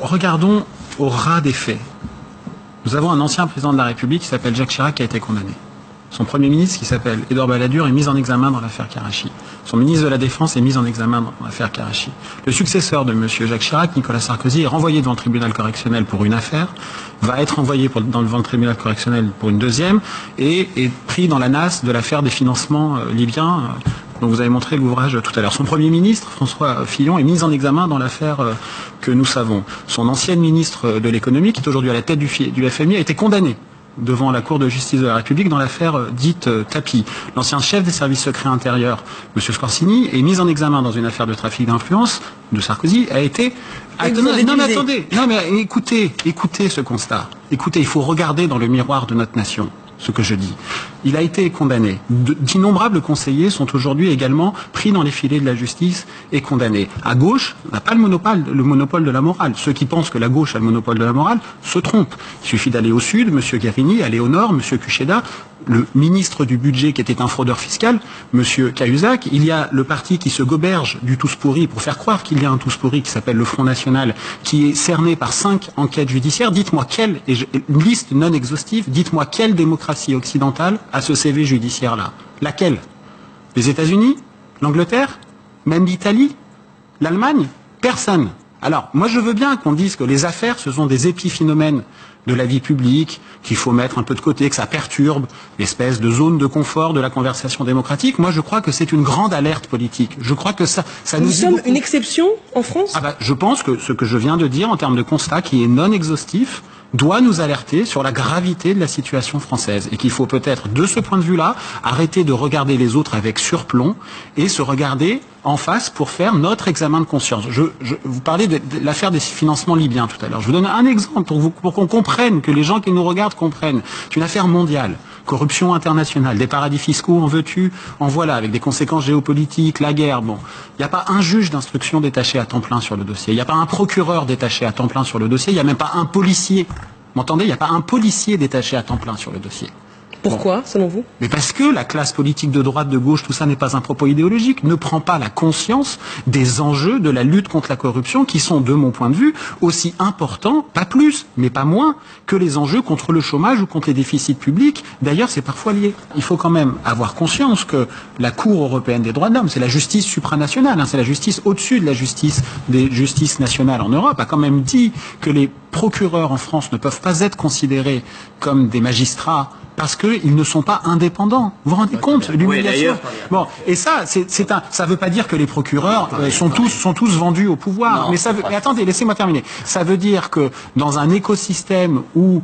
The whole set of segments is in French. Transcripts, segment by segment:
Regardons au ras des faits. Nous avons un ancien président de la République qui s'appelle Jacques Chirac qui a été condamné. Son Premier ministre, qui s'appelle Édouard Balladur, est mis en examen dans l'affaire Karachi. Son ministre de la Défense est mis en examen dans l'affaire Karachi. Le successeur de M. Jacques Chirac, Nicolas Sarkozy, est renvoyé devant le tribunal correctionnel pour une affaire, va être renvoyé devant le tribunal correctionnel pour une deuxième, et est pris dans la nasse de l'affaire des financements libyens, dont vous avez montré l'ouvrage tout à l'heure. Son Premier ministre, François Fillon, est mis en examen dans l'affaire que nous savons. Son ancienne ministre de l'économie, qui est aujourd'hui à la tête du FMI, a été condamné devant la Cour de justice de la République dans l'affaire dite Tapi. L'ancien chef des services secrets intérieurs, M. Scorsini, est mis en examen dans une affaire de trafic d'influence de Sarkozy, a été... Non mais attendez, non mais écoutez ce constat. Écoutez, il faut regarder dans le miroir de notre nation ce que je dis. Il a été condamné. D'innombrables conseillers sont aujourd'hui également pris dans les filets de la justice et condamnés. À gauche, on n'a pas le monopole de la morale. Ceux qui pensent que la gauche a le monopole de la morale se trompent. Il suffit d'aller au sud, M. Guérini, aller au nord, M. Kucheda, le ministre du budget qui était un fraudeur fiscal, M. Cahuzac. Il y a le parti qui se goberge du tous pourri pour faire croire qu'il y a un tous pourri qui s'appelle le Front National, qui est cerné par 5 enquêtes judiciaires. Dites-moi une liste non exhaustive, dites-moi quelle démocratie occidentale a ce CV judiciaire-là. Laquelle? Les États-Unis? L'Angleterre? Même l'Italie? L'Allemagne? Personne. Alors, moi je veux bien qu'on dise que les affaires, ce sont des épiphénomènes de la vie publique, qu'il faut mettre un peu de côté, que ça perturbe l'espèce de zone de confort de la conversation démocratique. Moi, je crois que c'est une grande alerte politique. Je crois que ça nous sommes une exception en France? Je pense que ce que je viens de dire en termes de constat, qui est non exhaustif, doit nous alerter sur la gravité de la situation française et qu'il faut peut-être, de ce point de vue-là, arrêter de regarder les autres avec surplomb et se regarder en face pour faire notre examen de conscience. Vous parlez de l'affaire des financements libyens tout à l'heure. Je vous donne un exemple pour qu'on comprenne, que les gens qui nous regardent comprennent. C'est une affaire mondiale. Corruption internationale, des paradis fiscaux, en veux-tu, en voilà, avec des conséquences géopolitiques, la guerre. Bon, il n'y a pas un juge d'instruction détaché à temps plein sur le dossier. Il n'y a pas un procureur détaché à temps plein sur le dossier. Il n'y a même pas un policier. Vous m'entendez? Il n'y a pas un policier détaché à temps plein sur le dossier. Pourquoi, selon vous? Mais parce que la classe politique de droite, de gauche, tout ça n'est pas un propos idéologique, ne prend pas la conscience des enjeux de la lutte contre la corruption qui sont, de mon point de vue, aussi importants, pas plus, mais pas moins, que les enjeux contre le chômage ou contre les déficits publics. D'ailleurs, c'est parfois lié. Il faut quand même avoir conscience que la Cour européenne des droits de l'homme, c'est la justice supranationale, c'est la justice au-dessus de la justice des justices nationales en Europe, a quand même dit que les procureurs en France ne peuvent pas être considérés comme des magistrats parce qu'ils ne sont pas indépendants. Vous vous rendez compte l'humiliation? Bon, et ça, ça veut pas dire que les procureurs sont tous vendus au pouvoir. Mais attendez, laissez-moi terminer. Ça veut dire que dans un écosystème où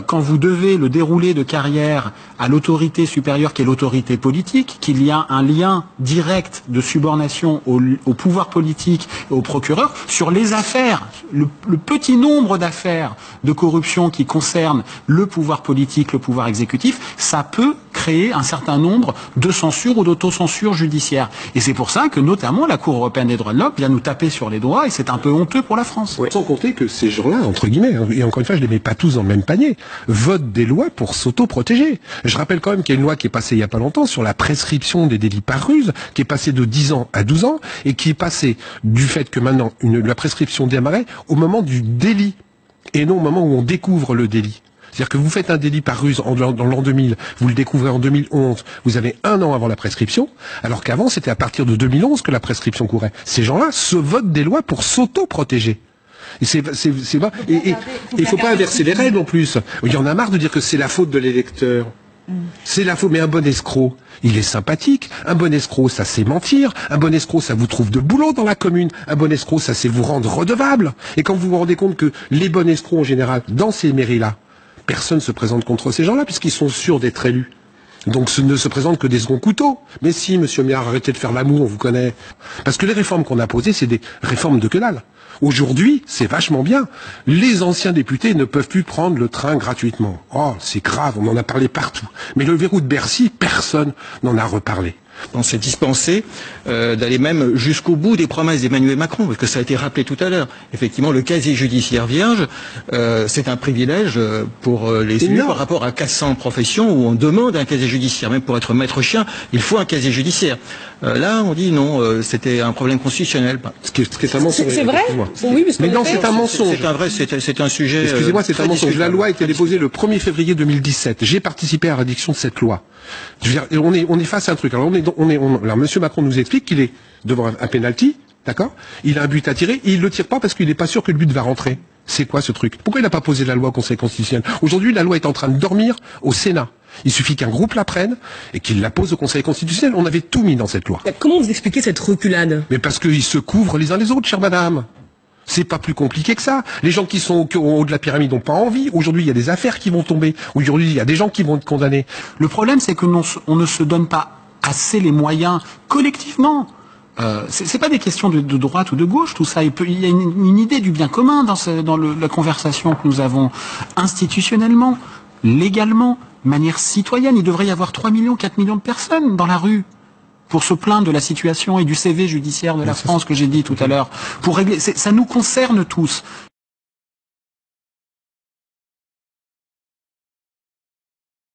quand vous devez le dérouler de carrière à l'autorité supérieure qui est l'autorité politique, qu'il y a un lien direct de subordination au pouvoir politique et au procureur sur les affaires, le petit nombre d'affaires de corruption qui concernent le pouvoir politique, le pouvoir exécutif, ça peut créer un certain nombre de censures ou d'autocensure judiciaire. Et c'est pour ça que notamment la Cour européenne des droits de l'homme vient nous taper sur les doigts et c'est un peu honteux pour la France. Oui. Sans compter que ces gens-là, entre guillemets, et encore une fois je les mets pas tous dans le même panier, votent des lois pour s'auto-protéger. Je rappelle quand même qu'il y a une loi qui est passée il y a pas longtemps sur la prescription des délits par ruse, qui est passée de 10 ans à 12 ans, et qui est passée du fait que maintenant la prescription démarrait au moment du délit, et non au moment où on découvre le délit. C'est-à-dire que vous faites un délit par ruse dans l'an 2000, vous le découvrez en 2011, vous avez 1 an avant la prescription, alors qu'avant c'était à partir de 2011 que la prescription courait. Ces gens-là se votent des lois pour s'auto-protéger. Et il faut pas inverser les règles en plus. Il y en a marre de dire que c'est la faute de l'électeur. C'est la faute, mais un bon escroc, il est sympathique. Un bon escroc, ça sait mentir. Un bon escroc, ça vous trouve de boulot dans la commune. Un bon escroc, ça sait vous rendre redevable. Et quand vous vous rendez compte que les bons escrocs en général, dans ces mairies-là, personne ne se présente contre ces gens-là puisqu'ils sont sûrs d'être élus. Donc ce ne se présente que des seconds couteaux. Mais si, monsieur Miard, arrêtez de faire l'amour, on vous connaît. Parce que les réformes qu'on a posées, c'est des réformes de que dalle. Aujourd'hui, c'est vachement bien. Les anciens députés ne peuvent plus prendre le train gratuitement. Oh, c'est grave, on en a parlé partout. Mais le verrou de Bercy, personne n'en a reparlé. s'est dispensé d'aller même jusqu'au bout des promesses d'Emmanuel Macron, parce que ça a été rappelé tout à l'heure. Effectivement, le casier judiciaire vierge, c'est un privilège pour les élus par rapport à 400 professions où on demande un casier judiciaire. Même pour être maître chien, il faut un casier judiciaire. Là, on dit non, c'était un problème constitutionnel. Ce qui est un mensonge. C'est vrai? Oui, parce mais non, c'est un mensonge. C'est un sujet. Excusez-moi, c'est un mensonge. La loi a été déposée le 1er février 2017. J'ai participé à la rédaction de cette loi. Je veux dire, on est face à un truc. Alors, alors, Monsieur Macron nous explique qu'il est devant un penalty, d'accord? Il a un but à tirer, et il le tire pas parce qu'il n'est pas sûr que le but va rentrer. C'est quoi ce truc? Pourquoi il n'a pas posé la loi au Conseil constitutionnel? Aujourd'hui, la loi est en train de dormir au Sénat. Il suffit qu'un groupe la prenne et qu'il la pose au Conseil constitutionnel. On avait tout mis dans cette loi. Comment vous expliquez cette reculade? Mais parce qu'ils se couvrent les uns les autres, chère madame. C'est pas plus compliqué que ça. Les gens qui sont au haut de la pyramide n'ont pas envie. Aujourd'hui, il y a des affaires qui vont tomber. Aujourd'hui, il y a des gens qui vont être condamnés. Le problème, c'est que on ne se donne pas assez les moyens collectivement. C'est pas des questions de droite ou de gauche, tout ça. Il y a une idée du bien commun dans la conversation que nous avons institutionnellement, légalement, de manière citoyenne. Il devrait y avoir 3 millions, 4 millions de personnes dans la rue pour se plaindre de la situation et du CV judiciaire de la France que j'ai dit tout à l'heure. Pour régler, ça nous concerne tous.